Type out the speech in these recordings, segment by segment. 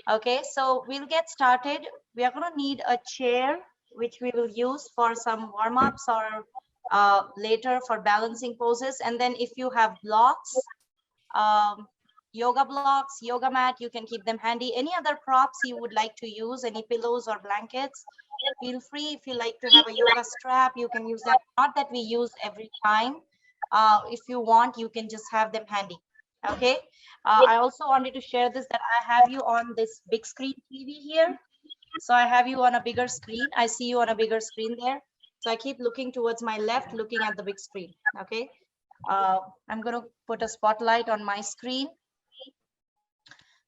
Okay, so we'll get started. We are going to need a chair, which we will use for some warm-ups or later for balancing poses. And then if you have blocks, yoga blocks, yoga mat, you can keep them handy. Any other props you would like to use, any pillows or blankets, feel free. If you like to have a yoga strap, you can use that. Not that we use every time. If you want, you can just have them handy. Okay. I also wanted to share this, that I have you on this big screen TV here. So I have you on a bigger screen. I see you on a bigger screen there. So I keep looking towards my left, looking at the big screen. Okay. I'm going to put a spotlight on my screen,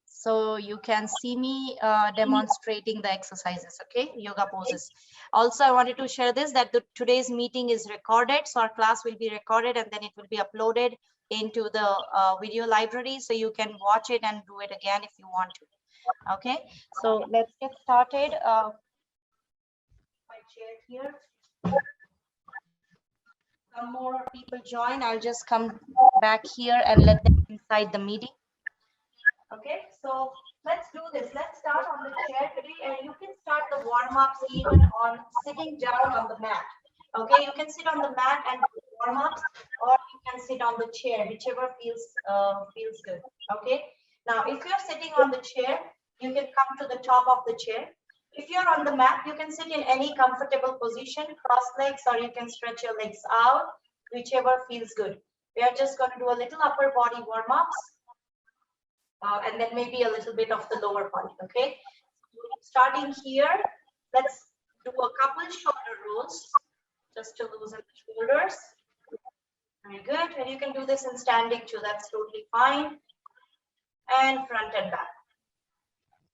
so you can see me demonstrating the exercises, okay, yoga poses. Also, I wanted to share this, that today's meeting is recorded, so our class will be recorded and then it will be uploaded into the video library, so you can watch it and do it again if you want to. Okay, so let's get started. My chair here. Some more people join. I'll just come back here and let them inside the meeting. Okay, so let's do this. Let's start on the chair today, and you can start the warm-ups even on sitting down on the mat. Okay, you can sit on the mat and do warm-ups, or you can sit on the chair, whichever feels good. Okay, now if you're sitting on the chair, you can come to the top of the chair. If you're on the mat, you can sit in any comfortable position, cross legs, or you can stretch your legs out, whichever feels good. We are just going to do a little upper body warm-ups. And then maybe a little bit of the lower body, okay? Starting here, let's do a couple shoulder rolls just to loosen the shoulders. Very good. And you can do this in standing too, that's totally fine. And front and back.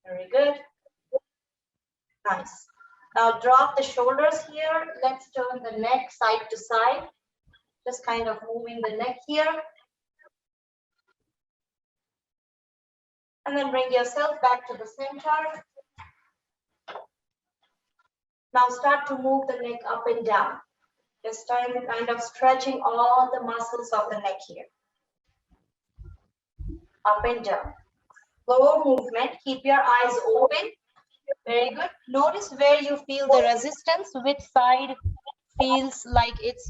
Very good. Nice. Now drop the shoulders here. Let's turn the neck side to side. Just kind of moving the neck here. And then bring yourself back to the center. Now start to move the neck up and down. Just kind of stretching all the muscles of the neck here. Up and down. Slow movement. Keep your eyes open. Very good. Notice where you feel the resistance, which side feels like it's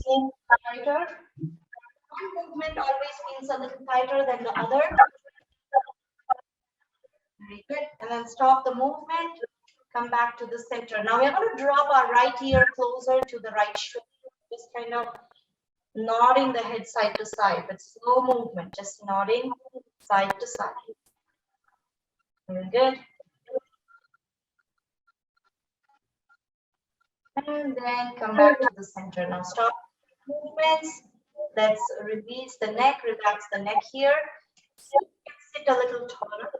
tighter. One movement always feels a little tighter than the other. Very good. And then stop the movement. Come back to the center. Now we're going to drop our right ear closer to the right shoulder. Just kind of nodding the head side to side, but slow movement. Just nodding side to side. Very good. And then come back to the center. Now stop movements. Let's release the neck, relax the neck here. Sit a little taller.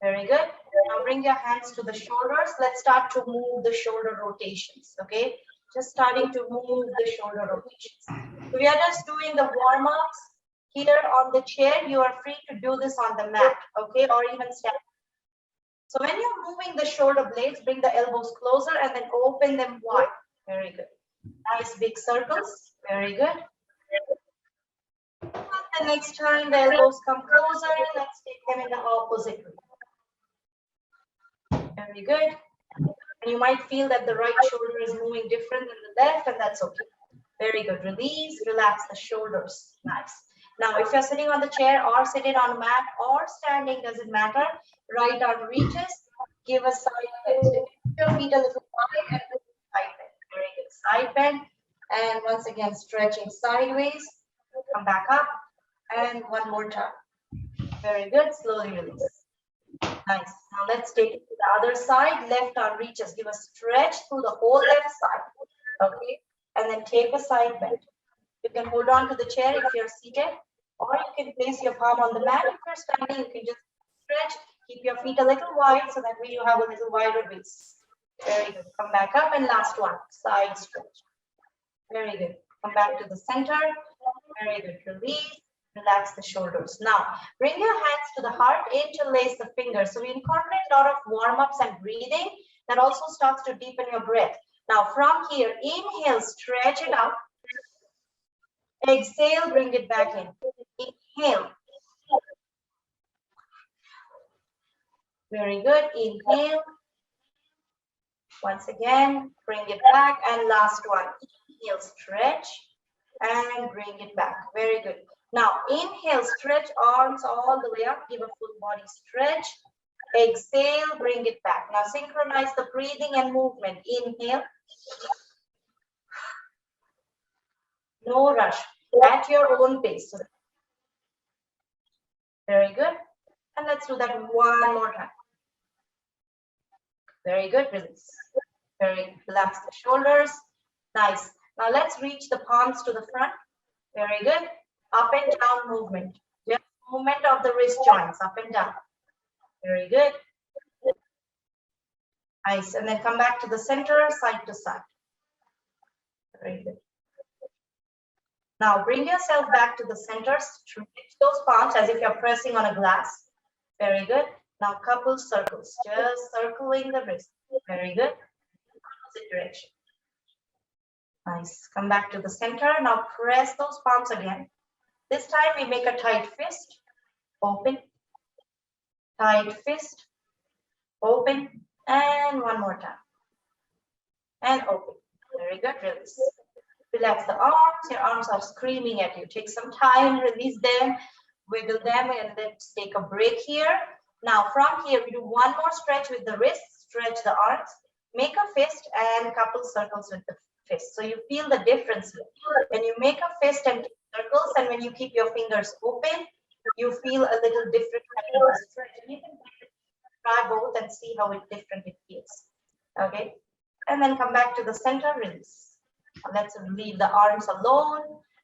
Very good. Now bring your hands to the shoulders. Let's start to move the shoulder rotations, okay? Just starting to move the shoulder rotations. So we are just doing the warm-ups here on the chair. You are free to do this on the mat, okay? Or even stand. So when you're moving the shoulder blades, bring the elbows closer and then open them wide. Very good. Nice big circles. Very good. And the next time the elbows come closer, let's take them in the opposite way. Very good. And you might feel that the right shoulder is moving different than the left, and that's okay. Very good. Release, relax the shoulders. Nice. Now, if you're sitting on the chair or sitting on a mat or standing, doesn't matter. Right arm reaches. Give a side bend. Lift your feet a little wide and side bend. Very good. Side bend. And once again, stretching sideways. Come back up. And one more time. Very good. Slowly release. Nice. Now let's take it to the other side. Left arm reaches. Give a stretch through the whole left side. Okay. And then take a side bend. You can hold on to the chair if you're seated, or you can place your palm on the mat. If you're standing, you can just stretch. Keep your feet a little wide so that way you have a little wider base. Very good. Come back up, and last one. Side stretch. Very good. Come back to the center. Very good. Release. Relax the shoulders. Now, bring your hands to the heart, interlace the fingers. So we incorporate a lot of warm-ups and breathing. That also starts to deepen your breath. Now, from here, inhale, stretch it out. Exhale, bring it back in. Inhale. Very good. Inhale. Once again, bring it back. And last one. Inhale, stretch. And bring it back. Very good. Now, inhale, stretch arms all the way up. Give a full body stretch. Exhale, bring it back. Now, synchronize the breathing and movement. Inhale. No rush. At your own pace. Very good. And let's do that one more time. Very good. Release. Very relax the shoulders. Nice. Now let's reach the palms to the front. Very good. Up and down movement. Just movement of the wrist joints up and down. Very good. Nice. And then come back to the center, side to side. Very good. Now bring yourself back to the center. Stretch those palms as if you're pressing on a glass. Very good. Now couple circles. Just circling the wrist. Very good. Opposite direction. Nice. Come back to the center. Now press those palms again. This time we make a tight fist. Open. Tight fist. Open. And one more time. And open. Very good. Release. Relax the arms. Your arms are screaming at you. Take some time. Release them. Wiggle them. And let's take a break here. Now from here, we do one more stretch with the wrists. Stretch the arms. Make a fist and couple circles with the fist. So you feel the difference here. When you make a fist and circles, and when you keep your fingers open, you feel a little different kind of stretch. And you can try both and see how different it feels. Okay, and then come back to the center, release. Let's leave the arms alone.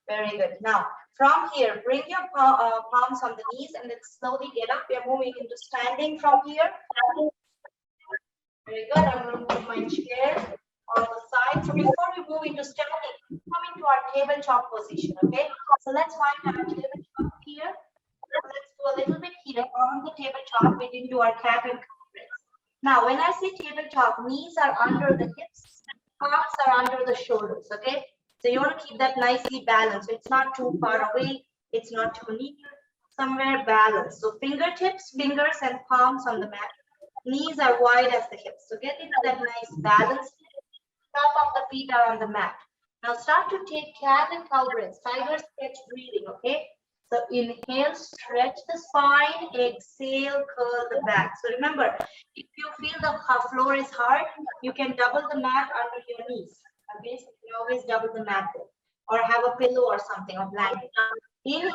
Very good. Now from here, bring your palms on the knees and then slowly get up. We are moving into standing from here. Very good. I'm going to put my chair on the side. So before we move into standing, come into our tabletop position. Okay. So let's find our tabletop here. Let's do a little bit here on the tabletop. We didn't do our cat and cow press. Now, when I say tabletop, knees are under the hips, palms are under the shoulders. Okay. So you want to keep that nicely balanced. So it's not too far away. It's not too near. Somewhere balanced. So fingertips, fingers, and palms on the mat. Knees are wide as the hips. So get into that nice balance. Top of the feet are on the mat. Now start to take cat and cow breaths. Tiger stretch breathing. Okay. So inhale, stretch the spine. Exhale, curl the back. So remember, if you feel the floor is hard, you can double the mat under your knees. Okay, so you can always double the mat there. Or have a pillow or something, or blanket. Inhale,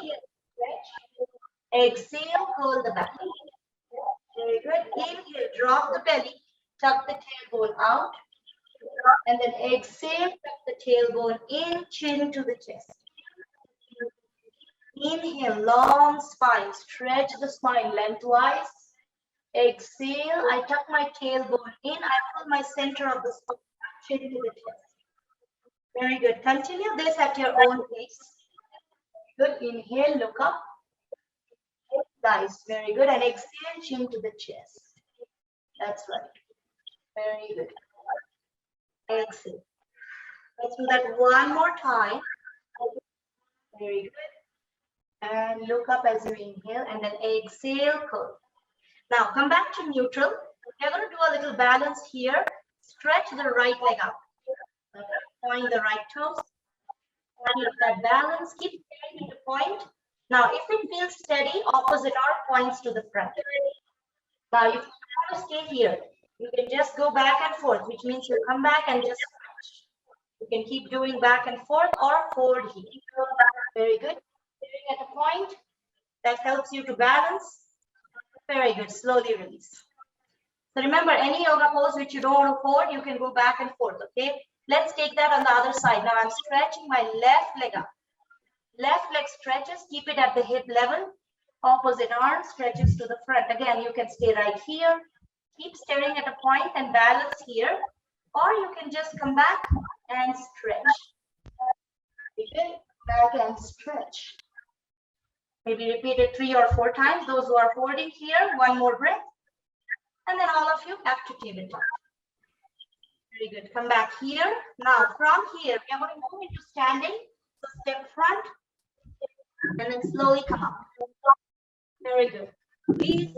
stretch. Exhale, curl the back. Very good. Inhale, drop the belly, tuck the tailbone out. And then exhale, tuck the tailbone in, chin to the chest. Inhale, long spine, stretch the spine lengthwise. Exhale, I tuck my tailbone in, I pull my center of the spine, chin to the chest. Very good. Continue this at your own pace. Good. Inhale, look up. Nice. Very good. And exhale, chin to the chest. That's right. Very good. Exhale. Let's do that one more time. Very good. And look up as you inhale and then exhale, curl. Now come back to neutral. We're going to do a little balance here. Stretch the right leg up. Point the right toes. Keep that balance. Keep steady to point. Now, if it feels steady, opposite arm points to the front. Now, if you want to stay here, you can just go back and forth, which means you come back and just stretch. You can keep doing back and forth or forward here. Very good. Sitting at a point that helps you to balance. Very good. Slowly release. So remember, any yoga pose which you don't want to forward, you can go back and forth. Okay. Let's take that on the other side. Now I'm stretching my left leg up. Left leg stretches, keep it at the hip level. Opposite arm stretches to the front. Again, you can stay right here. Keep staring at a point and balance here. Or you can just come back and stretch. Okay, back and stretch. Maybe repeat it 3 or 4 times. Those who are forwarding here, one more breath. And then all of you back to tabletop. Very good. Come back here. Now from here, we are going to move into standing. So step front and then slowly come up. Very good. Please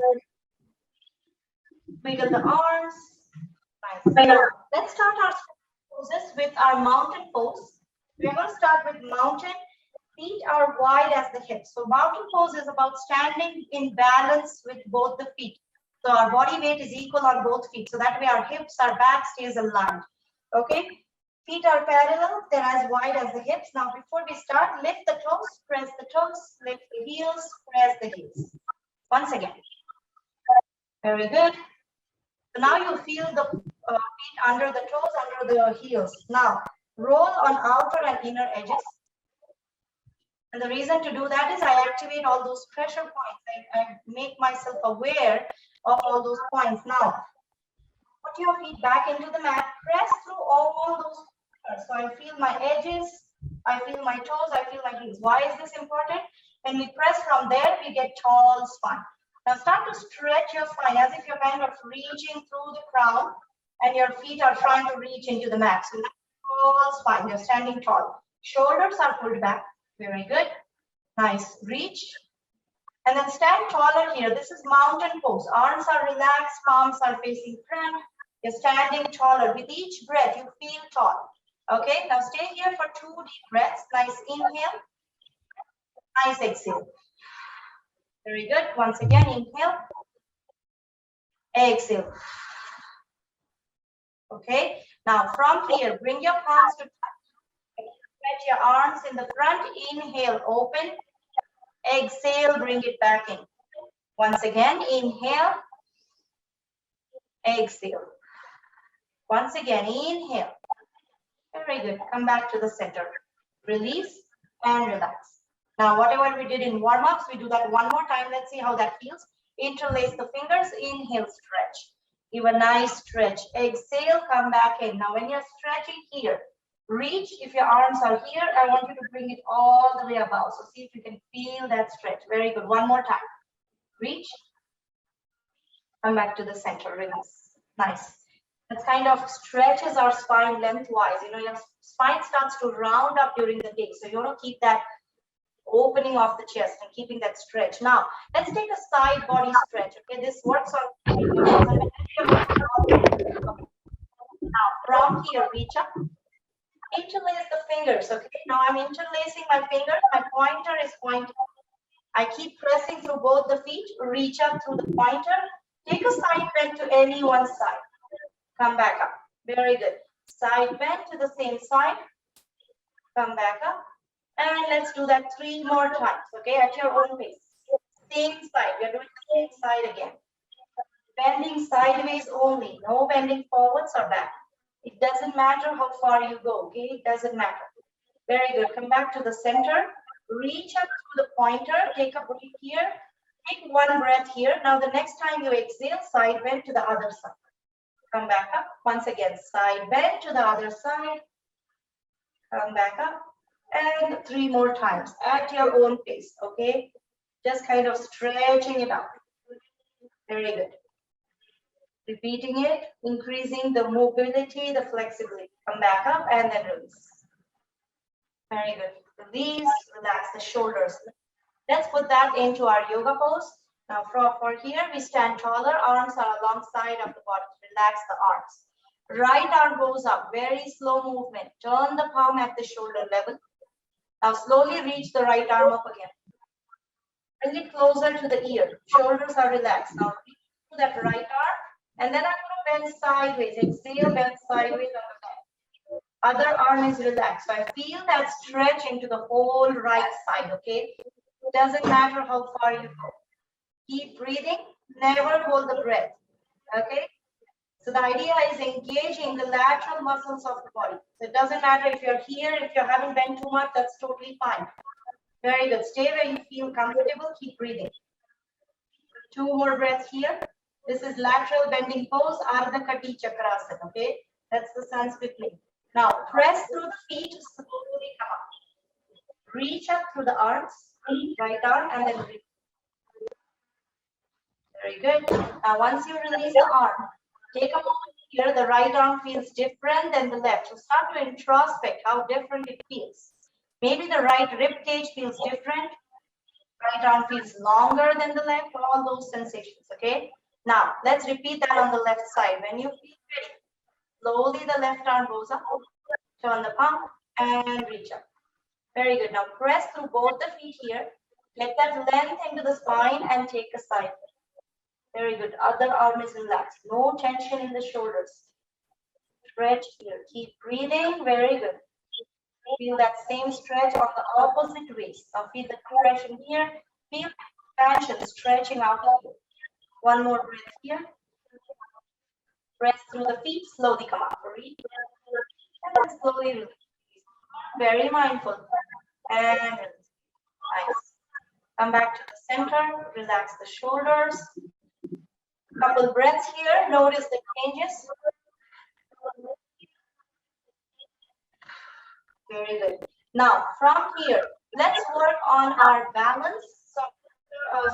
Wiggle the arms. Nice. Now, let's start our poses with our mountain pose. We're going to start with mountain. Feet are wide as the hips. So mountain pose is about standing in balance with both the feet. So our body weight is equal on both feet. So that way our hips, our back stays aligned. Okay. Feet are parallel. They're as wide as the hips. Now, before we start, lift the toes, press the toes, lift the heels, press the heels. Once again. Very good. So now you feel the feet under the toes, under the heels. Now, roll on outer and inner edges. And the reason to do that is I activate all those pressure points. I make myself aware of all those points. Now, put your feet back into the mat. Press through all those. So I feel my edges, I feel my toes, I feel my heels. Why is this important? When we press from there, we get tall spine. Now start to stretch your spine as if you're kind of reaching through the crown and your feet are trying to reach into the mat. So tall spine, you're standing tall. Shoulders are pulled back. Very good. Nice. Reach. And then stand taller here. This is mountain pose. Arms are relaxed, palms are facing front. You're standing taller. With each breath, you feel tall. Okay, now stay here for 2 deep breaths. Nice inhale. Nice exhale. Very good. Once again, inhale. Exhale. Okay, now from here, bring your palms to touch. Stretch your arms in the front. Inhale, open. Exhale, bring it back in. Once again, inhale. Exhale. Once again, inhale. Very good. Come back to the center. Release and relax. Now, whatever we did in warm-ups, we do that one more time. Let's see how that feels. Interlace the fingers. Inhale, stretch. Give a nice stretch. Exhale, come back in. Now, when you're stretching here, reach. If your arms are here, I want you to bring it all the way above. So see if you can feel that stretch. Very good. One more time. Reach. Come back to the center. Release. Nice. That kind of stretches our spine lengthwise. You know, your spine starts to round up during the day. So you want to keep that opening of the chest and keeping that stretch. Now, let's take a side body stretch. Okay, this works on. Now, from here, reach up. Interlace the fingers. Okay, now I'm interlacing my fingers. My pointer is pointing. I keep pressing through both the feet. Reach up through the pointer. Take a side bend to any one side. Come back up. Very good. Side bend to the same side. Come back up. And let's do that 3 more times. Okay, at your own pace. Same side. We're doing the same side again. Bending sideways only. No bending forwards or back. It doesn't matter how far you go. Okay, it doesn't matter. Very good. Come back to the center. Reach up to the pointer. Take a breath here. Take 1 breath here. Now, the next time you exhale, side bend to the other side. Come back up. Once again, side bend to the other side. Come back up. And 3 more times at your own pace. Okay. Just kind of stretching it out. Very good. Repeating it, increasing the mobility, the flexibility. Come back up and then release. Very good. Release, relax the shoulders. Let's put that into our yoga pose. Now for here, we stand taller. Arms are alongside of the body. Relax the arms. Right arm goes up. Very slow movement. Turn the palm at the shoulder level. Now slowly reach the right arm up again. Bring it closer to the ear. Shoulders are relaxed. Now reach to that right arm. And then I'm going to bend sideways. Exhale, bend sideways on the back. Other arm is relaxed. So I feel that stretch into the whole right side, okay? It doesn't matter how far you go. Keep breathing. Never hold the breath, okay? So the idea is engaging the lateral muscles of the body. So it doesn't matter if you're here, if you haven't bent too much, that's totally fine. Very good. Stay where you feel comfortable. Keep breathing. 2 more breaths here. This is lateral bending pose, Ardha Kati Chakrasana, okay? That's the Sanskrit name. Now, press through the feet, slowly come up. Reach up through the arms, right arm, and then reach. Very good. Now, once you release the arm, take a moment here. The right arm feels different than the left. So start to introspect how different it feels. Maybe the right rib cage feels different. Right arm feels longer than the left. All those sensations, okay? Now, let's repeat that on the left side. When you feel ready, slowly the left arm goes up, turn the palm, and reach up. Very good. Now, press through both the feet here. Get that length into the spine and take a side. Very good. Other arm is relaxed. No tension in the shoulders. Stretch here. Keep breathing. Very good. Feel that same stretch on the opposite waist. Now, feel the compression here. Feel expansion, stretching out here. One more breath here. Press through the feet, slowly come up. Reach. And then slowly release. Very mindful. And nice. Come back to the center. Relax the shoulders. Couple breaths here. Notice the changes. Very good. Now, from here, let's work on our balance. So,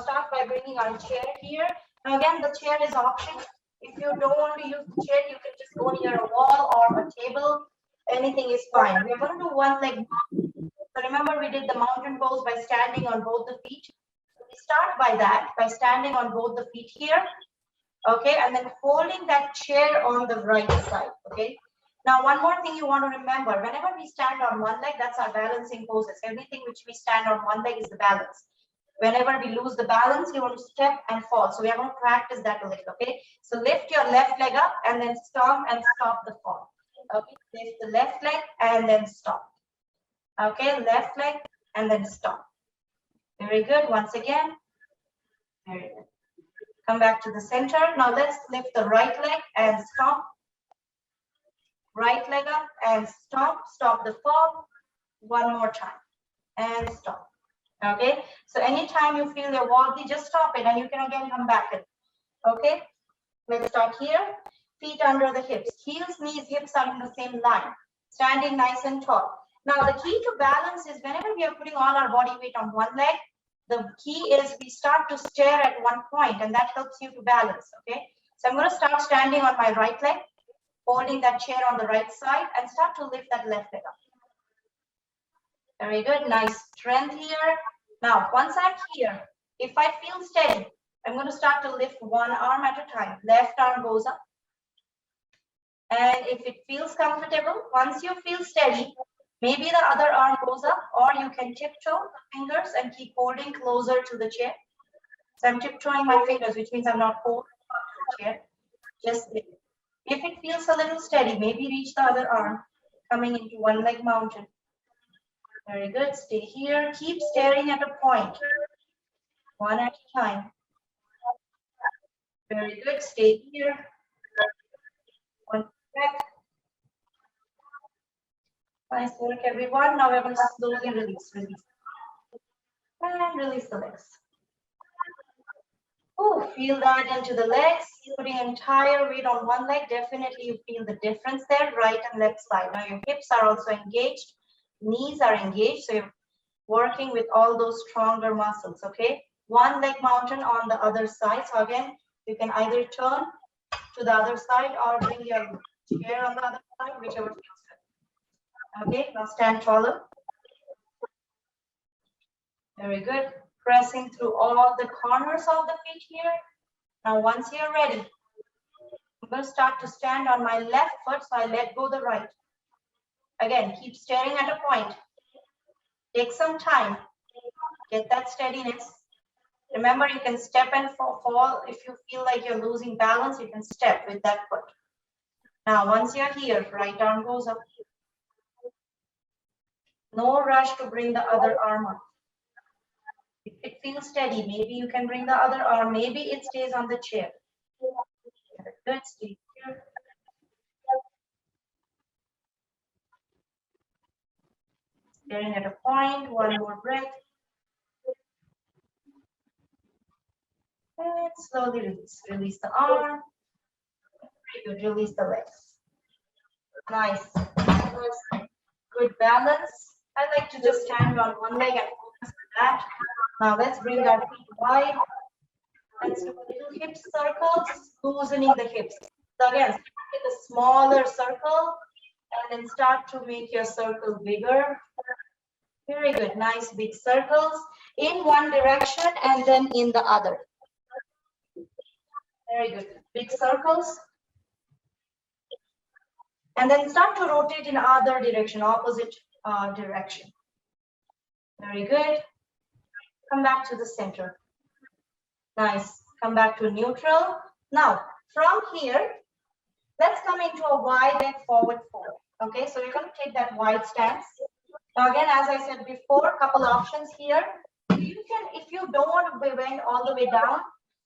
start by bringing our chair here. Now, again, the chair is optional. If you don't want to use the chair, you can just go near a wall or a table. Anything is fine. We're going to do one leg. So remember, we did the mountain pose by standing on both the feet. So we start by that, by standing on both the feet here. Okay, and then holding that chair on the right side. Okay. Now, one more thing you want to remember, whenever we stand on one leg, that's our balancing poses. Everything which we stand on one leg is the balance. Whenever we lose the balance, you want to step and fall. So we are going to practice that a little, okay? So lift your left leg up and then stomp and stop the fall. Okay, lift the left leg and then stop. Okay, left leg and then stop. Very good. Once again. Very good. Come back to the center. Now let's lift the right leg and stomp. Right leg up and stop. Stop the fall. One more time. And stop. Okay. So anytime you feel you're wobbly, just stop it and you can again come back in. Okay. Let's start here. Feet under the hips. Heels, knees, hips are in the same line. Standing nice and tall. Now the key to balance is whenever we are putting all our body weight on one leg, the key is we start to stare at one point and that helps you to balance. Okay. So I'm going to start standing on my right leg, holding that chair on the right side and start to lift that left leg up. Very good. Nice strength here. Now, once I'm here, if I feel steady, I'm going to start to lift one arm at a time. Left arm goes up. And if it feels comfortable, once you feel steady, maybe the other arm goes up or you can tiptoe the fingers and keep holding closer to the chair. So I'm tiptoeing my fingers, which means I'm not holding the chair. Just lift. If it feels a little steady, maybe reach the other arm, coming into one leg mountain. Very good. Stay here. Keep staring at a point. One at a time. Very good. Stay here. One breath. Nice work, everyone. Now we're going to slowly release. And release the legs. Oh, feel that into the legs. Putting entire weight on one leg. Definitely you feel the difference there, right and left side. Now your hips are also engaged. Knees are engaged. So you're working with all those stronger muscles, okay? One leg mountain on the other side. So again, you can either turn to the other side or bring your chair on the other side, whichever feels good. Okay, now stand taller. Very good. Pressing through all the corners of the feet here. Now, once you're ready, I'm going to start to stand on my left foot, so I let go the right. Again, keep staring at a point. Take some time. Get that steadiness. Remember, you can step and fall. If you feel like you're losing balance, you can step with that foot. Now, once you're here, right arm goes up. No rush to bring the other arm up. If it feels steady, maybe you can bring the other arm. Maybe it stays on the chair. Good, stay here. Staring at a point, one more breath. And slowly release. Release the arm. Very good, release the legs. Nice. Good balance. I like to just stand on one leg and focus on that. Now let's bring our feet wide. Let's do little hip circles, loosening the hips. So again, start with a smaller circle and then start to make your circle bigger. Very good. Nice big circles in one direction and then in the other. Very good. Big circles. And then start to rotate in other direction, opposite direction. Very good. Come back to the center. Nice. Come back to neutral. Now, from here, let's come into a wide and forward fold. Okay, so you're going to take that wide stance. Now, again, as I said before, a couple options here. You can, if you don't want to bend all the way down,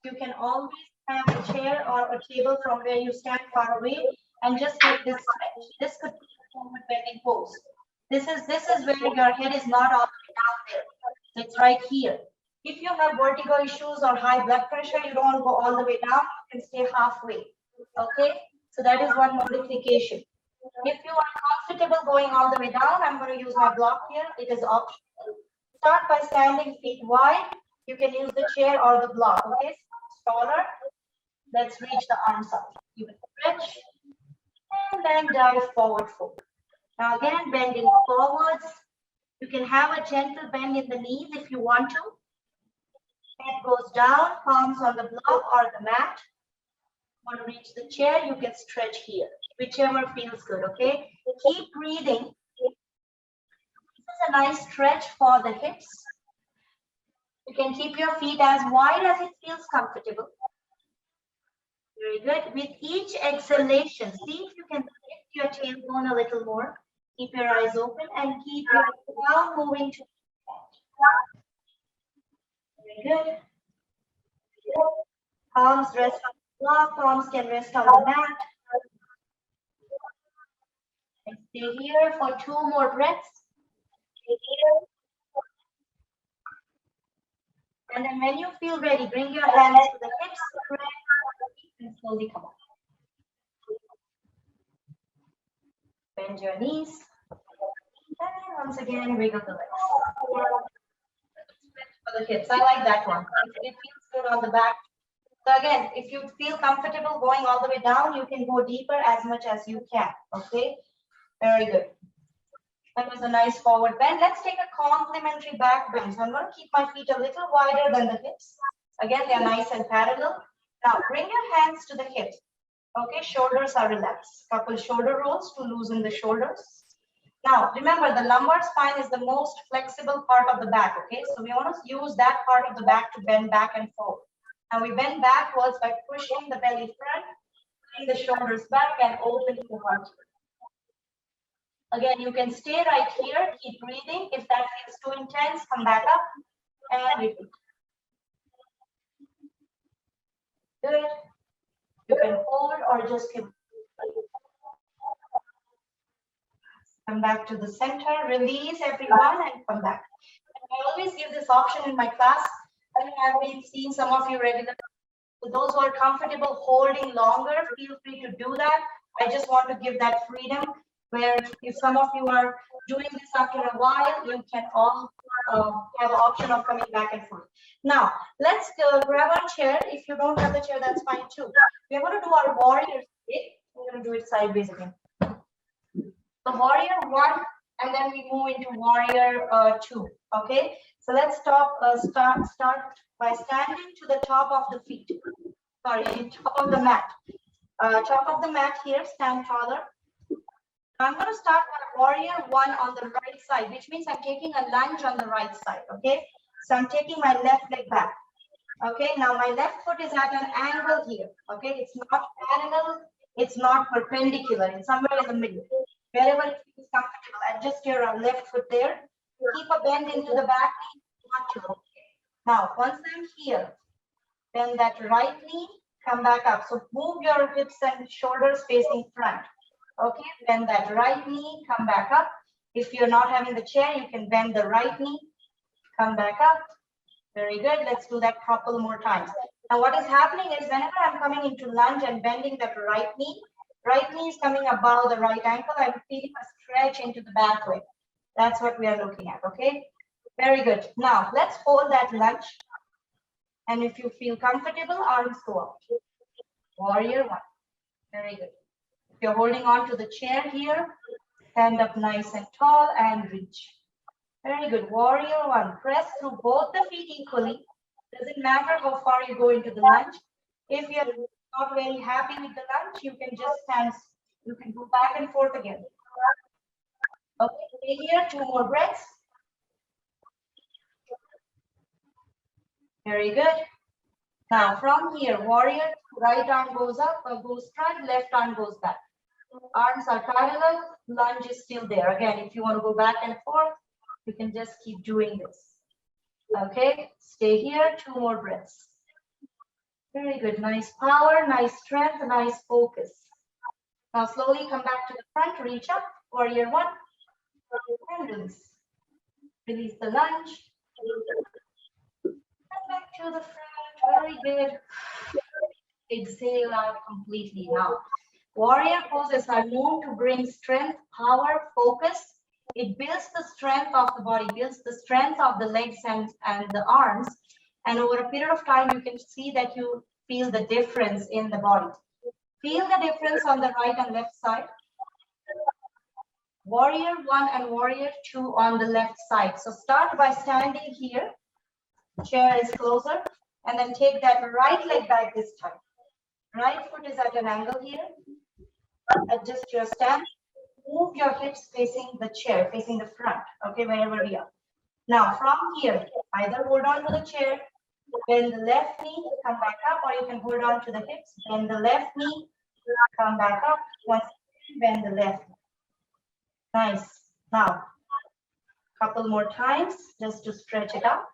you can always have a chair or a table from where you stand far away and just take this stretch. This could be a forward bending pose. This is where your head is not all the way down there. It's right here. If you have vertigo issues or high blood pressure, you don't want to go all the way down, you can stay halfway. Okay, so that is one modification. If you are comfortable going all the way down, I'm going to use my block here. It is optional. Start by standing feet wide. You can use the chair or the block. Okay, taller. Let's reach the arms up. Give it a stretch. And then dive forward fold. Now again, bending forwards. You can have a gentle bend in the knees if you want to. Head goes down, palms on the block or the mat. Want to reach the chair, you can stretch here, whichever feels good, okay? Keep breathing. This is a nice stretch for the hips. You can keep your feet as wide as it feels comfortable. Very good. With each exhalation, see if you can lift your tailbone a little more. Keep your eyes open and keep your crown moving to the front. Very good. Palms rest on the block, palms can rest on the mat. And stay here for 2 more breaths. Stay here. And then when you feel ready, bring your hands to the hips, and slowly come up. Bend your knees. And once again, wiggle the legs. For the hips. I like that one. It feels good on the back. So again, if you feel comfortable going all the way down, you can go deeper as much as you can. Okay, very good. That was a nice forward bend. Let's take a complementary back bend. So I'm going to keep my feet a little wider than the hips. Again, they're nice and parallel. Now bring your hands to the hips. Okay, shoulders are relaxed. Couple shoulder rolls to loosen the shoulders. Now remember, the lumbar spine is the most flexible part of the back. Okay, so we want to use that part of the back to bend back and forth. Now we bend backwards by pushing the belly front, pulling the shoulders back and opening the heart. Again, you can stay right here, keep breathing. If that feels too intense, come back up and repeat. Good. You can hold or just keep. Come back to the center, release everyone and come back. And I always give this option in my class. I have been seeing some of you regularly. For those who are comfortable holding longer, feel free to do that. I just want to give that freedom where if some of you are doing this after a while, you can all have an option of coming back and forth. Now, let's grab our chair. If you don't have the chair, that's fine too. We're going to do our warrior sit. We're going to do it sideways again. So warrior 1, and then we move into warrior 2. Okay, so let's start by standing to the top of the feet. Sorry, top of the mat. Top of the mat here, stand taller. I'm going to start with warrior 1 on the right side, which means I'm taking a lunge on the right side. Okay, so I'm taking my left leg back. Okay, now my left foot is at an angle here. Okay, it's not parallel, it's not perpendicular, it's somewhere in the middle. Wherever it feels comfortable, adjust your left foot there. Keep a bend into the back knee. Now, once I'm here, bend that right knee, come back up. So move your hips and shoulders facing front. Okay, bend that right knee, come back up. If you're not having the chair, you can bend the right knee, come back up. Very good. Let's do that a couple more times. Now, what is happening is whenever I'm coming into lunge and bending that right knee is coming above the right ankle. I'm feeling a stretch into the back leg. That's what we are looking at. Okay, very good. Now, let's hold that lunge. And if you feel comfortable, arms go up. Warrior 1. Very good. If you're holding on to the chair here, stand up nice and tall and reach. Very good. Warrior 1. Press through both the feet equally. Doesn't matter how far you go into the lunge. If you're not very happy with the lunge, you can just stand, you can go back and forth again. Okay, stay here, 2 more breaths. Very good. Now from here, warrior, right arm goes up or goes front, left arm goes back. Arms are parallel, lunge is still there. Again, if you want to go back and forth, you can just keep doing this. Okay, stay here, 2 more breaths. Very good, nice power, nice strength, nice focus. Now slowly come back to the front, reach up, warrior 1, and release. Release the lunge. Come back to the front, very good. Exhale out completely now. Warrior poses are known to bring strength, power, focus. It builds the strength of the body, builds the strength of the legs and the arms. And over a period of time, you can see that you feel the difference in the body. Feel the difference on the right and left side. Warrior 1 and warrior 2 on the left side. So start by standing here. Chair is closer. And then take that right leg back this time. Right foot is at an angle here. Adjust your stance. Move your hips facing the chair, facing the front. Okay, wherever we are. Now from here, either hold on to the chair, bend the left knee, come back up, or you can hold on to the hips, bend the left knee, come back up, once bend the left knee. Nice. Now, couple more times just to stretch it out.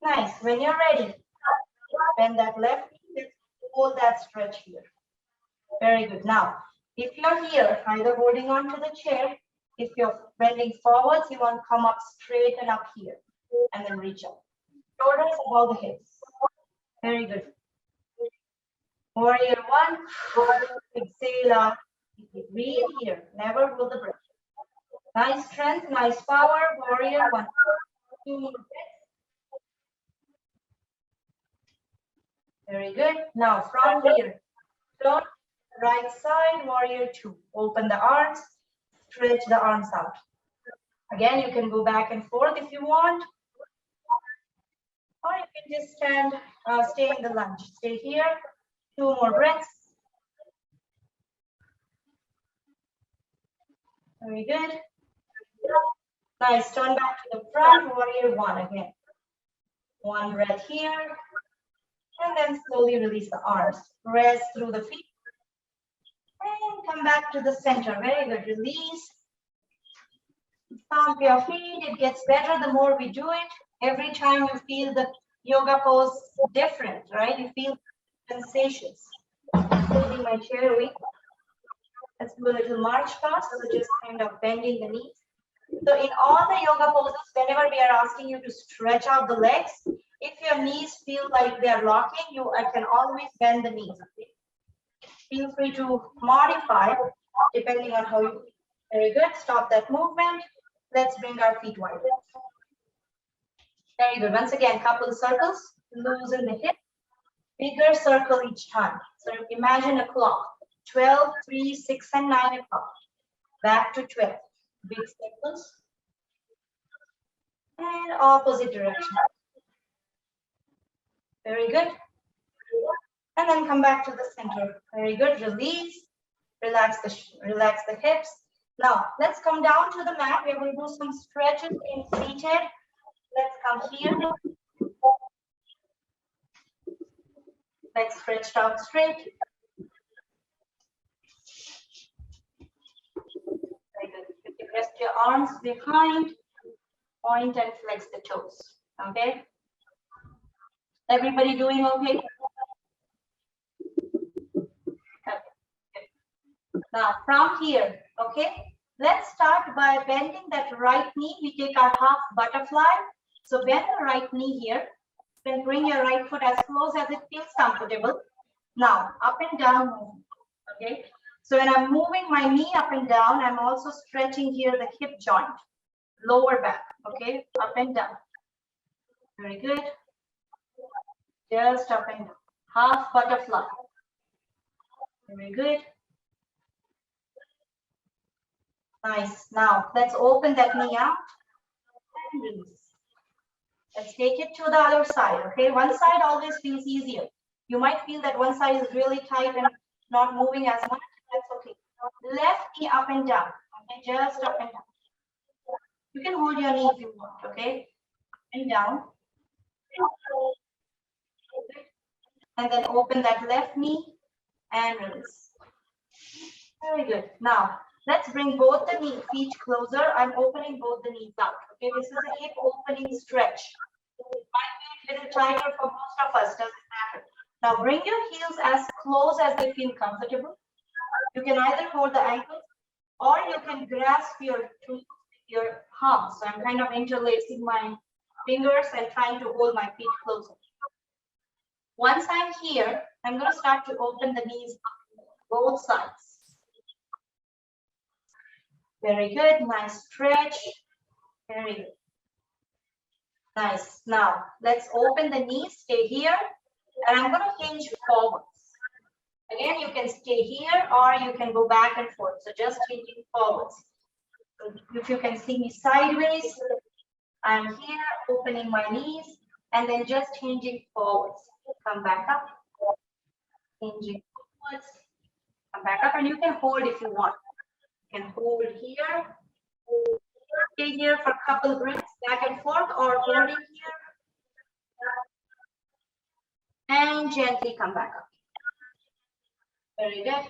Nice. When you're ready, bend that left knee, hold that stretch here. Very good. Now, if you're here, either holding on to the chair, if you're bending forwards, you want to come up straight and up here, and then reach up. Shoulders above the hips. Very good. Warrior 1, exhale out. Breathe here. Never hold the breath. Nice strength, nice power. Warrior 1. 2 more breaths. Very good. Now from here, turn right side, warrior 2. Open the arms, stretch the arms out. Again, you can go back and forth if you want. Or you can just stand, stay in the lunge. Stay here, 2 more breaths. Very good. Nice, turn back to the front, warrior 1 again. 1 breath here. And then slowly release the arms. Rest through the feet. And come back to the center. Very good. Release. Stomp your feet. It gets better the more we do it. Every time you feel the yoga pose different, right? You feel sensations. Holding my chair away. Let's do a little march past. So just kind of bending the knees. So in all the yoga poses, whenever we are asking you to stretch out the legs, if your knees feel like they are locking, I can always bend the knees. Okay? Feel free to modify depending on how you feel. Very good. Stop that movement. Let's bring our feet wide. Very good. Once again, couple circles. Loosen the hip. Bigger circle each time. So imagine a clock. 12, 3, 6, and 9 o'clock. Back to 12. Big circles. And opposite direction. Very good. And then come back to the center. Very good. Release. Relax the hips. Now, let's come down to the mat. We're going to do some stretches in seated. Let's come here. Legs stretched out straight. Very good. You can rest your arms behind. Point and flex the toes. Okay? Everybody doing okay? Now from here, okay, let's start by bending that right knee. We take our half butterfly. So bend the right knee here. Then bring your right foot as close as it feels comfortable. Now up and down movement. Okay. So when I'm moving my knee up and down, I'm also stretching here the hip joint, lower back. Okay, up and down. Very good. Just up and down. Half butterfly. Very good. Nice. Now let's open that knee out and release. Let's take it to the other side. Okay, one side always feels easier. You might feel that one side is really tight and not moving as much. That's okay. Left knee up and down. Okay, just up and down. You can hold your knee if you want. Okay, and down. And then open that left knee and release. Very good. Now, let's bring both the feet closer. I'm opening both the knees out. Okay, this is a hip opening stretch. It might be a little tighter for most of us, doesn't matter. Now, bring your heels as close as they feel comfortable. You can either hold the ankles or you can grasp your toes with your palms. So I'm kind of interlacing my fingers and trying to hold my feet closer. Once I'm here, I'm going to start to open the knees both sides. Very good. Nice stretch. Very good. Nice. Now, let's open the knees. Stay here. And I'm going to hinge forwards. Again, you can stay here or you can go back and forth. So just hinging forwards. So if you can see me sideways, I'm here opening my knees and then just hinging forwards. Come back up. Hinging forwards. Come back up, and you can hold if you want. You can hold here. Stay here for a couple breaths, back and forth, or holding here. And gently come back up. Very good.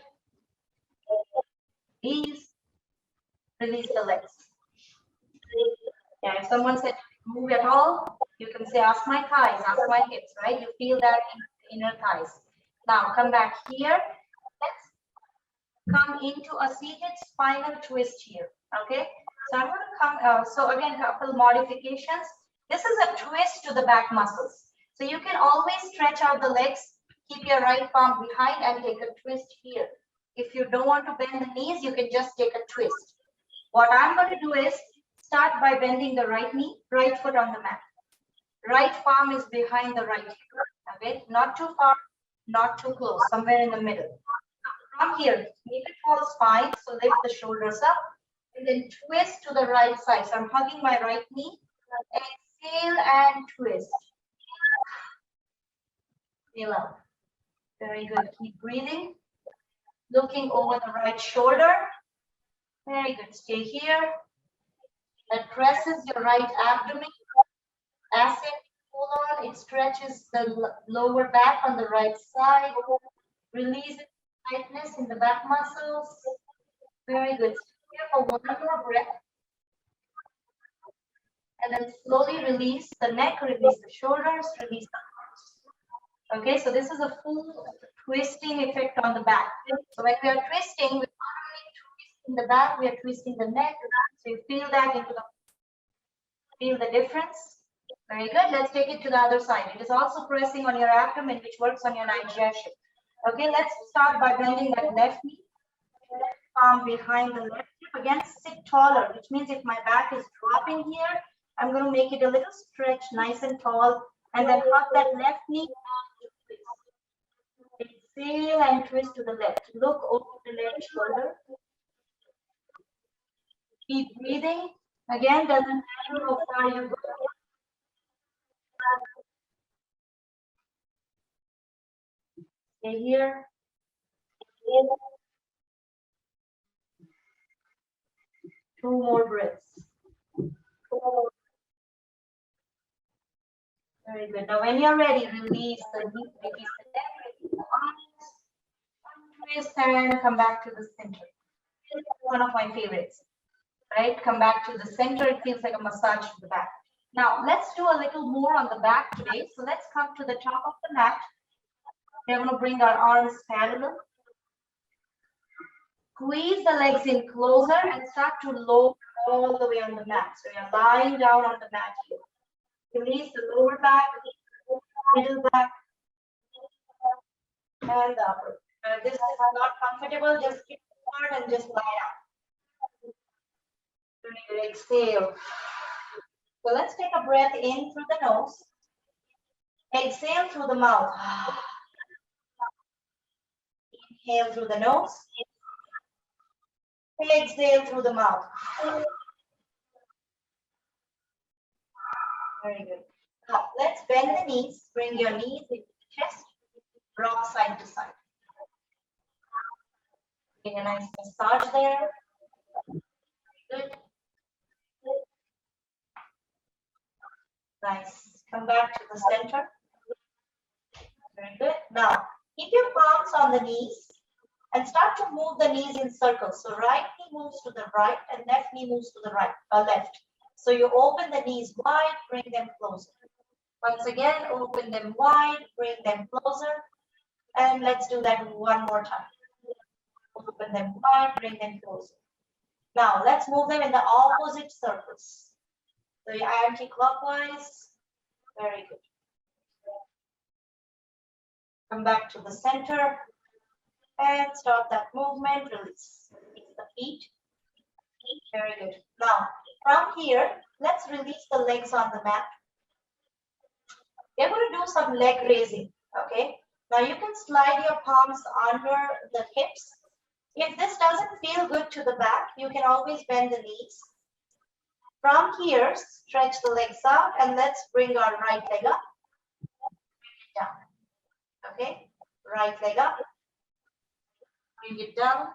Release the legs. Yeah, if someone said move at all, you can say ask my thighs, ask my hips, right? You feel that in the inner thighs. Now come back here. Let's come into a seated spinal twist here. Okay. So I'm going to come. So again, a couple modifications. This is a twist to the back muscles. So you can always stretch out the legs. Keep your right palm behind and take a twist here. If you don't want to bend the knees, you can just take a twist. What I'm going to do is start by bending the right knee, right foot on the mat. Right palm is behind the right hip. Okay, not too far, not too close, somewhere in the middle. From here, make a tall spine, so lift the shoulders up, and then twist to the right side. So I'm hugging my right knee. Exhale and twist. Feel up. Very good. Keep breathing. Looking over the right shoulder. Very good. Stay here. That presses your right abdomen. As it pull on, it stretches the lower back on the right side. Release tightness in the back muscles. Very good. Stay here for one more breath. And then slowly release the neck, release the shoulders, release the arms. Okay, so this is a full twisting effect on the back. So when we are twisting, we're not only twisting the back, we are twisting the neck. So you feel that feel the difference. Very good. Let's take it to the other side. It is also pressing on your abdomen, which works on your digestion. Okay, let's start by bending that left knee. Left palm behind the left hip. Again, sit taller, which means if my back is dropping here, I'm going to make it a little stretch, nice and tall, and then hug that left knee. Exhale and twist to the left. Look over the left shoulder. Keep breathing. Again, doesn't matter how far you go. Stay here. Two more breaths. Very good. Now, when you're ready, release the knee, release the neck, release the arms. Twist and come back to the center. One of my favorites. Right? Come back to the center. It feels like a massage to the back. Now, let's do a little more on the back today. So let's come to the top of the mat. We're going to bring our arms parallel. Squeeze the legs in closer and start to lower all the way on the mat. So you're lying down on the mat here. Release the lower back, middle back, and the upper. This is not comfortable. Just keep forward and just lie down. Exhale. So let's take a breath in through the nose. Exhale through the mouth. Inhale through the nose. Exhale through the mouth. Very good. Now, let's bend the knees. Bring your knees into the chest. nice massage there. Good. Nice. Come back to the center. Very good. Now, keep your palms on the knees and start to move the knees in circles. So right knee moves to the right and left knee moves to the right or left. So you open the knees wide, bring them closer. Once again, open them wide, bring them closer. And let's do that one more time. Open them wide, bring them closer. Now, let's move them in the opposite circles. So anti-clockwise. Very good. Come back to the center and stop that movement. Release. Release the feet. Very good. Now, from here, let's release the legs on the mat. We're going to do some leg raising. Okay. Now you can slide your palms under the hips. If this doesn't feel good to the back, you can always bend the knees. From here, stretch the legs out and let's bring our right leg up. Down. Okay. Right leg up. Bring it down.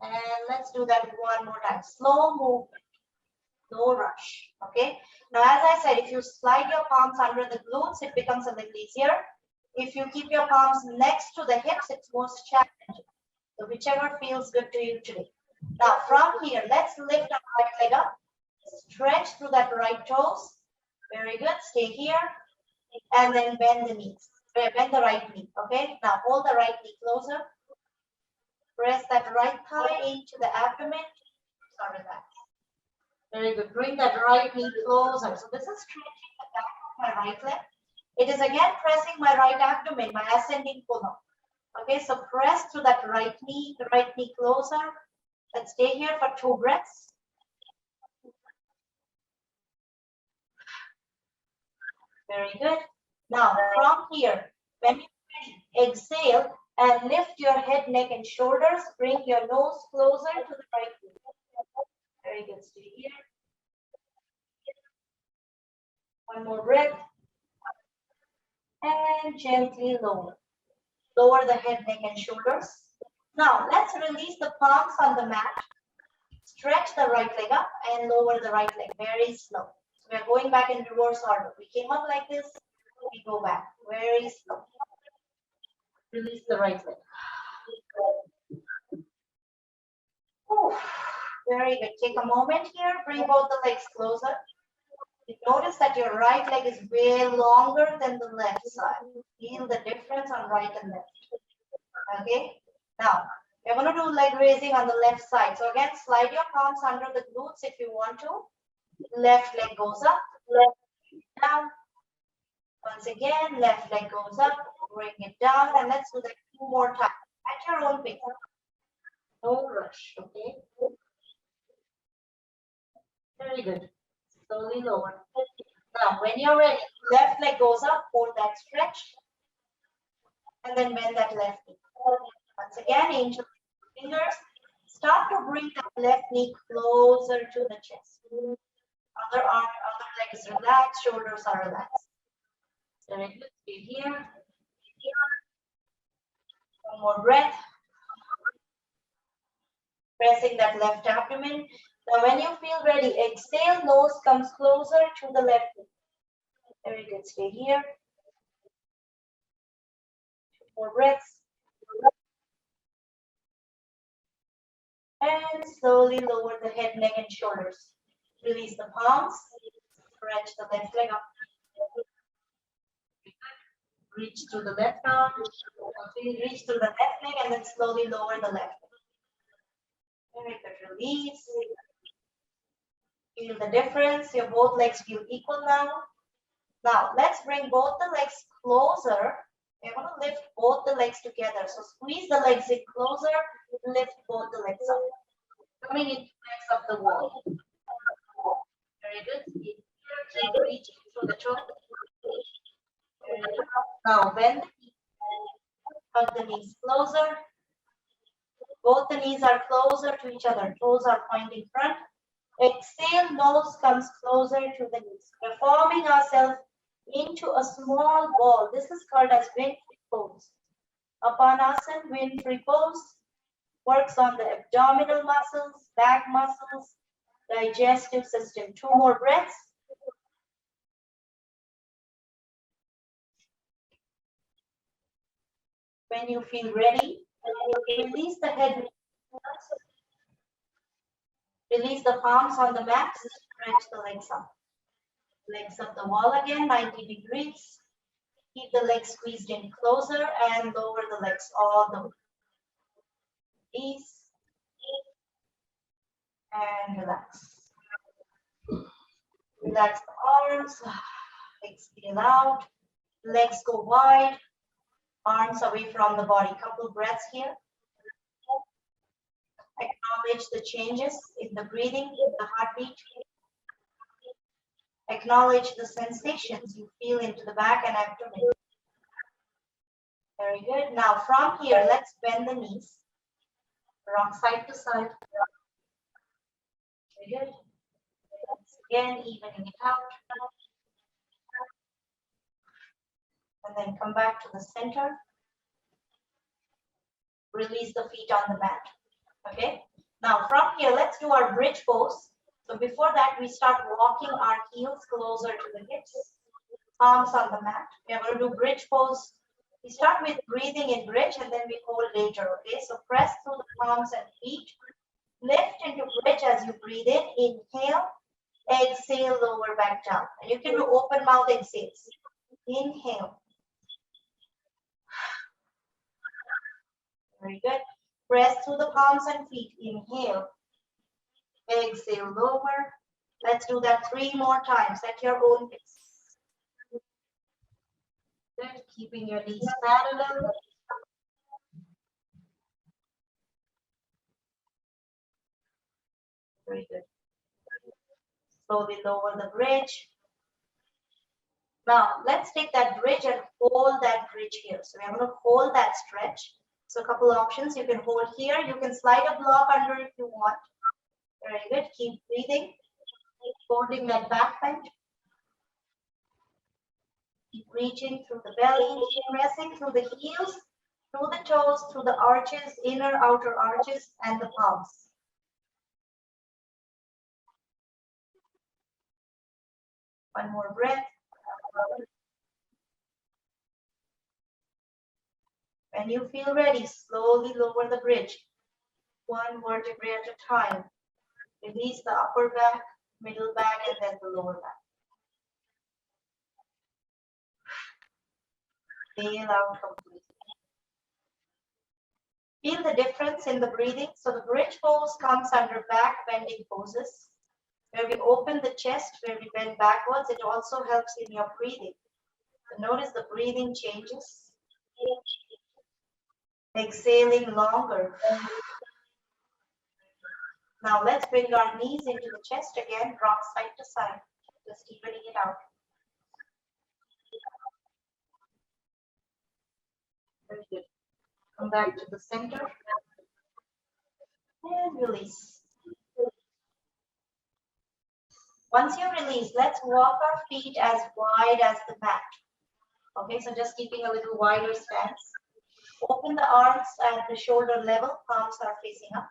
And let's do that one more time. Slow movement. No rush. Okay. Now, as I said, if you slide your palms under the glutes, it becomes a little easier. If you keep your palms next to the hips, it's most challenging. So whichever feels good to you today. Now, from here, let's lift our right leg up. Stretch through that right toes. Very good. Stay here. And then bend the knees. Bend the right knee. Okay. Now, hold the right knee closer. Press that right thigh into the abdomen. Sorry, relax. Very good. Bring that right knee closer. So this is stretching the back of my right leg. It is again pressing my right abdomen, my ascending pull-up. Okay, so press through that right knee, the right knee closer. Let's stay here for 2 breaths. Very good. Now, from here, when you exhale and lift your head, neck, and shoulders, bring your nose closer to the right knee. Very good. Stay here. One more breath. And gently lower. Lower the head, neck, and shoulders. Now, let's release the palms on the mat. Stretch the right leg up and lower the right leg. Very slow. So we're going back in reverse order. We came up like this. We go back. Very slow. Release the right leg. Ooh, very good. Take a moment here. Bring both the legs closer. You notice that your right leg is way longer than the left side. Feel the difference on right and left. Okay. Now, we're going to do leg raising on the left side. So again, slide your palms under the glutes if you want to. Left leg goes up, left down. Once again, left leg goes up, bring it down, and let's do that 2 more times at your own pace. No rush, okay? Very good. Slowly lower. Now, when you're ready, left leg goes up, hold that stretch, and then bend that left knee. Once again, angel fingers. Start to bring that left knee closer to the chest. Other arm, other leg is relaxed, shoulders are relaxed. Very good. Stay here. One more breath. Pressing that left abdomen. Now, when you feel ready, exhale, nose comes closer to the left knee. Very good. Stay here. 2 more breaths. And slowly lower the head, neck, and shoulders. Release the palms. Stretch the left leg up. Reach to the left arm. Reach to the left leg and then slowly lower the left leg. Very good. Release. Feel the difference. Your both legs feel equal now. Now, let's bring both the legs closer. We're going to lift both the legs together. So squeeze the legs in closer. Lift both the legs up. Coming into legs up the wall. Very good. Keep reaching through the toe. Now bend the knee. Hug the knees closer. Both the knees are closer to each other. Toes are pointing front. Exhale, nose comes closer to the knees. We're forming ourselves into a small ball. This is called as wind-free pose. Upon asana, wind-free pose. Works on the abdominal muscles, back muscles, digestive system. 2 more breaths. When you feel ready, release the head. Release the palms on the mat. Stretch the legs up. Legs up the wall again, 90 degrees. Keep the legs squeezed in closer and lower the legs all the way. Ease and relax. Relax the arms. Exhale out. Legs go wide. Arms away from the body. Couple breaths here. Acknowledge the changes in the breathing, the heartbeat. Acknowledge the sensations you feel into the back and abdomen. Very good. Now from here, let's bend the knees. Rock side to side. Very good. Again, evening it out. And then come back to the center. Release the feet on the mat. Okay. Now from here, let's do our bridge pose. So before that, we start walking our heels closer to the hips. Palms on the mat. We are going to do bridge pose. We start with breathing in bridge and then we hold later. Okay. So press through the palms and feet. Lift into bridge as you breathe in. Inhale. Exhale, lower back down. And you can do open mouth exhales. Inhale. Very good. Press through the palms and feet. Inhale. Exhale, lower. Let's do that 3 more times at your own pace. Good. Keeping your knees parallel. Very good. Slowly lower the bridge. Now, let's take that bridge and hold that bridge here. So we're going to hold that stretch. So a couple of options. You can hold here. You can slide a block under if you want. Very good. Keep breathing. Keep holding that back bend. Keep reaching through the belly, pressing through the heels, through the toes, through the arches, inner, outer arches, and the palms. One more breath. When you feel ready, slowly lower the bridge. 1 vertebrae at a time. Release the upper back, middle back, and then the lower back. Exhale out completely. Feel the difference in the breathing. So the bridge pose comes under back bending poses. Where we open the chest, where we bend backwards, it also helps in your breathing. So notice the breathing changes. Exhaling longer. Now let's bring our knees into the chest again, rock side to side, just evening it out. Very good. Come back to the center and release. Once you release, let's walk our feet as wide as the mat. Okay, so just keeping a little wider stance. Open the arms at the shoulder level, palms are facing up.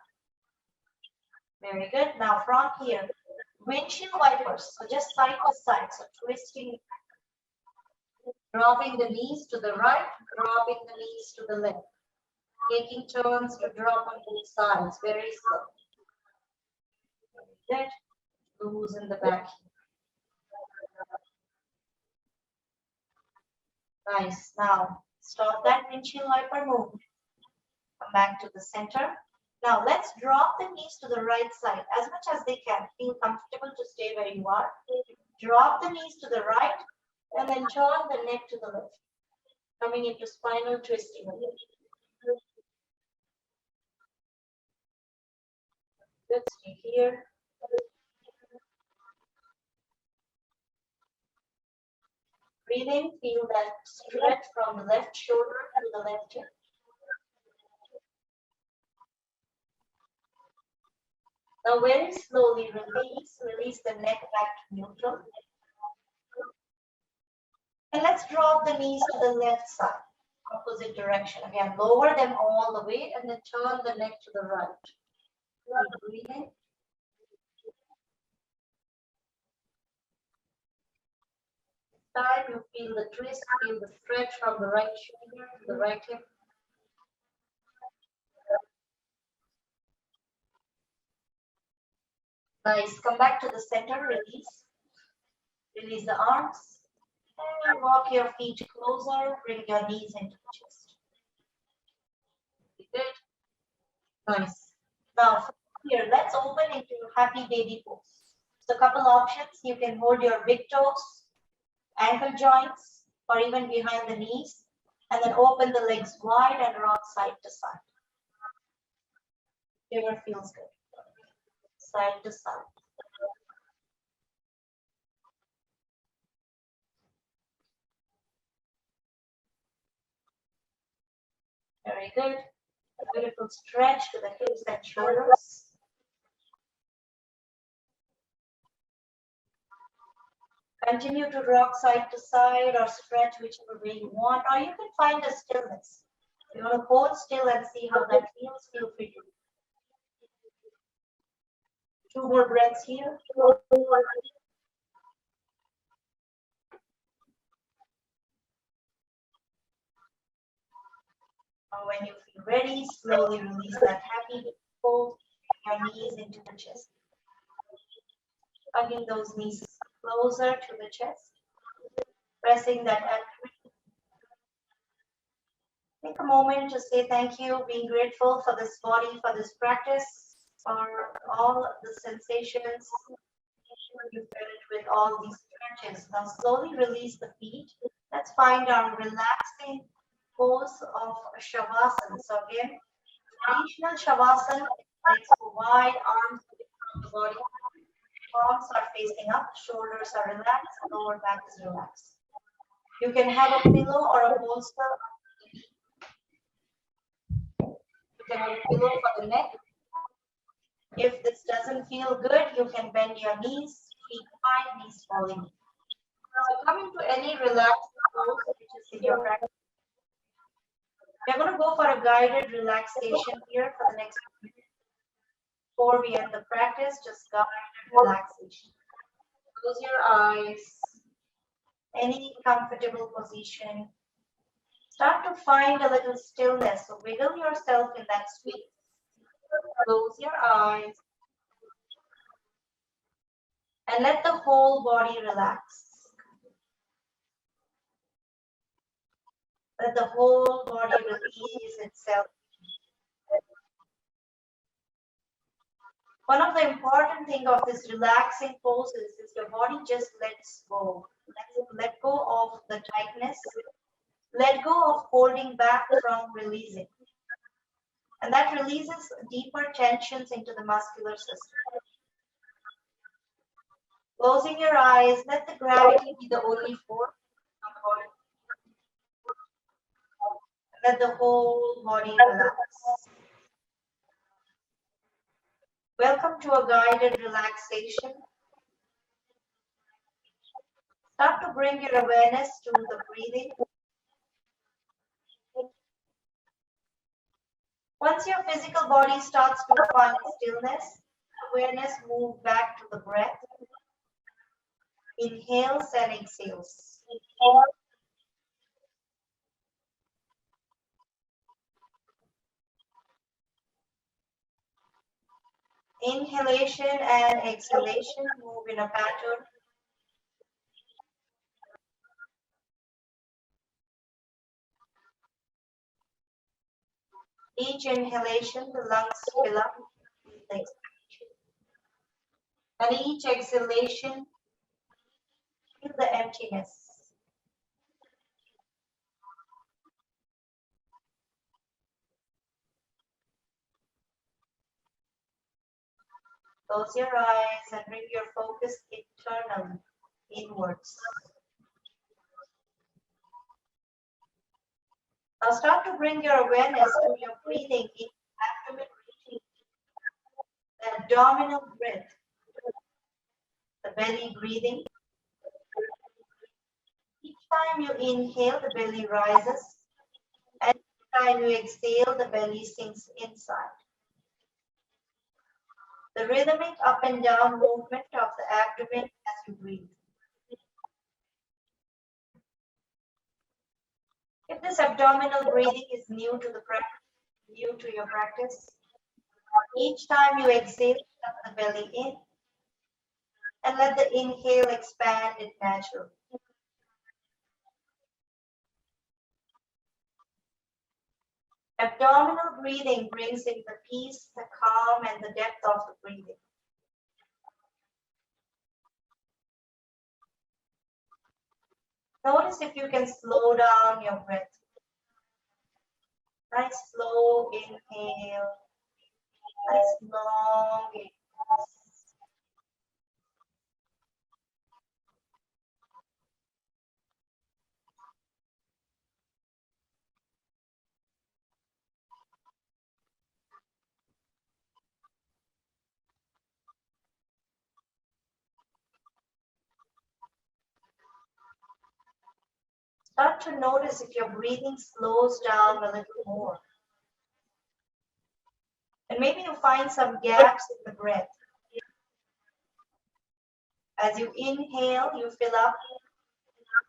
Very good. Now from here, windshield wipers. So just side to side. So twisting, dropping the knees to the right, dropping the knees to the left. Taking turns to drop on both sides. Very slow. Very good. Loosen the back. Nice. Now stop that windshield wiper move. Come back to the center. Now let's drop the knees to the right side as much as they can. Feel comfortable to stay where you are. Drop the knees to the right and then turn the neck to the left. Coming into spinal twisting. Good. Stay here. Breathe in, feel that stretch from the left shoulder to the left hip. Now very slowly release the neck back to neutral. And let's drop the knees to the left side. opposite direction. Again, lower them all the way and then turn the neck to the right. Breathe in. This time you feel the twist, feel the stretch from the right shoulder to the right hip. Nice. Come back to the center, release. Release the arms. And walk your feet closer. Bring your knees into the chest. Good. Nice. Now, from here, let's open into happy baby pose. So, a couple options. You can hold your big toes, ankle joints, or even behind the knees, and then open the legs wide and rock side to side. Whatever feels good. Side to side. Very good. A beautiful stretch to the hips and shoulders. Continue to rock side to side or stretch whichever way you want, or you can find a stillness. You want to hold still and see how that feels, feel free to. Two more breaths here. When you feel ready, slowly release that happy hold, your knees into the chest. Hugging those knees closer to the chest. Pressing that abdomen. Take a moment to say thank you, being grateful for this body, for this practice, for all the sensations you felt with all these stretches. Now slowly release the feet. Let's find our relaxing pose of Shavasana. So again, traditional Shavasana, legs go wide, arms the body, palms are facing up, shoulders are relaxed, lower back is relaxed. You can have a pillow or a bolster. You can have a pillow for the neck. If this doesn't feel good, you can bend your knees, feet wide, knees falling. So coming to any relaxed pose, which is in your practice. We're going to go for a guided relaxation here for the next minute. Before we end the practice, just guided relaxation. Close your eyes. Any comfortable position. Start to find a little stillness. So wiggle yourself in that space. Close your eyes. And let the whole body relax. Let the whole body release itself. One of the important things of this relaxing poses is your body just lets go. Let go of the tightness. Let go of holding back from releasing. And that releases deeper tensions into the muscular system. Closing your eyes, let the gravity be the only force of the body. Let the whole body relax. Welcome to a guided relaxation. Start to bring your awareness to the breathing. Once your physical body starts to find stillness, awareness move back to the breath. Inhales and exhales. Inhalation and exhalation move in a pattern. Each inhalation, the lungs fill up. And each exhalation, feel the emptiness. Close your eyes and bring your focus internally, inwards. Now start to bring your awareness to your breathing in abdomen, the abdominal breath, the belly breathing. Each time you inhale, the belly rises. And every time you exhale, the belly sinks inside. The rhythmic up and down movement of the abdomen as you breathe. If this abdominal breathing is new to your practice, each time you exhale, tuck the belly in and let the inhale expand it naturally. Abdominal breathing brings in the peace, the calm, and the depth of the breathing. Notice if you can slow down your breath. Nice slow inhale, nice long exhale. Start to notice if your breathing slows down a little more. And maybe you find some gaps in the breath. As you inhale, you fill up,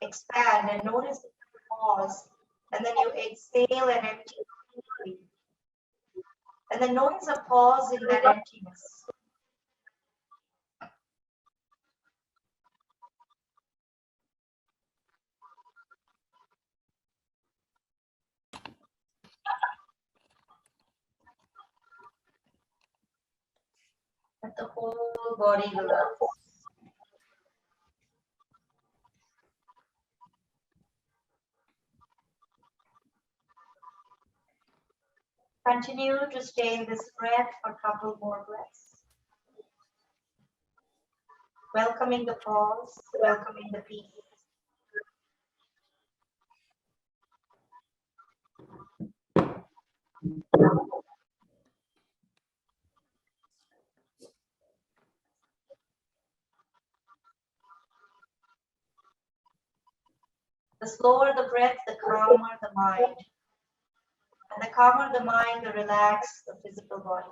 expand, and notice the pause. And then you exhale and empty. And then notice a pause in that emptiness. Let the whole body relax. Continue to stay in this breath for a couple more breaths. Welcoming the pause, welcoming the peace. The slower the breath, the calmer the mind. And the calmer the mind, the relaxed the physical body.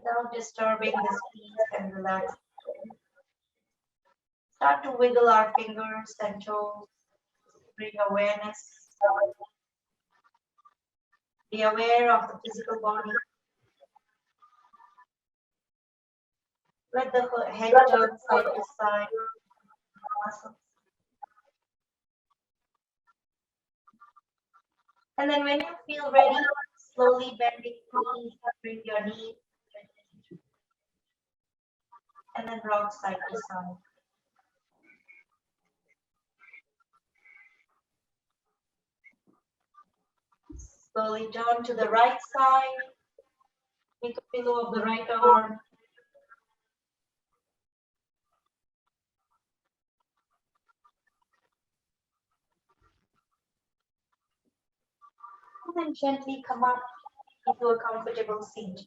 Without disturbing this peace and relaxation. Start to wiggle our fingers and toes. Bring awareness. Be aware of the physical body. Let the head turn side to side. Muscles. And then when you feel ready, slowly bending knees, bring your knees. And then rock side to side. Slowly turn to the right side. Make a pillow of the right arm. And then gently come up into a comfortable seat.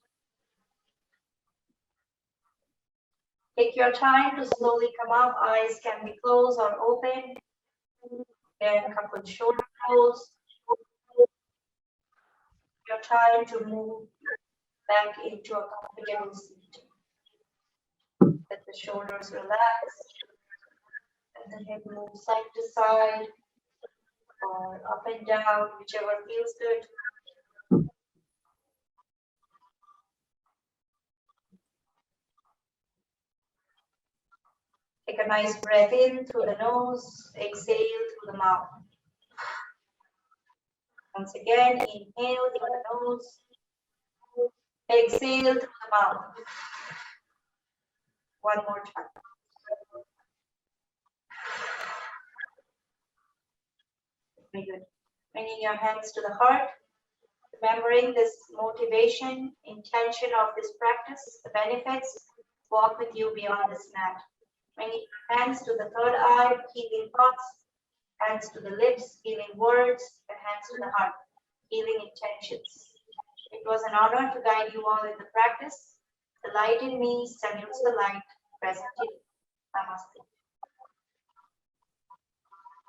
Take your time to slowly come up. Eyes can be closed or open. Then come with shoulder closed. Your time to move back into a comfortable seat. Let the shoulders relax. And the head move side to side or up and down, whichever feels good. Take a nice breath in through the nose, exhale through the mouth. Once again, inhale through the nose, exhale through the mouth. One more time. Very good. Bringing your hands to the heart, remembering this motivation, intention of this practice, the benefits, walk with you beyond this mat. Bringing your hands to the third eye, healing thoughts, hands to the lips, healing words, and hands to the heart, healing intentions. It was an honor to guide you all in the practice. The light in me salutes the light present in you. Namaste.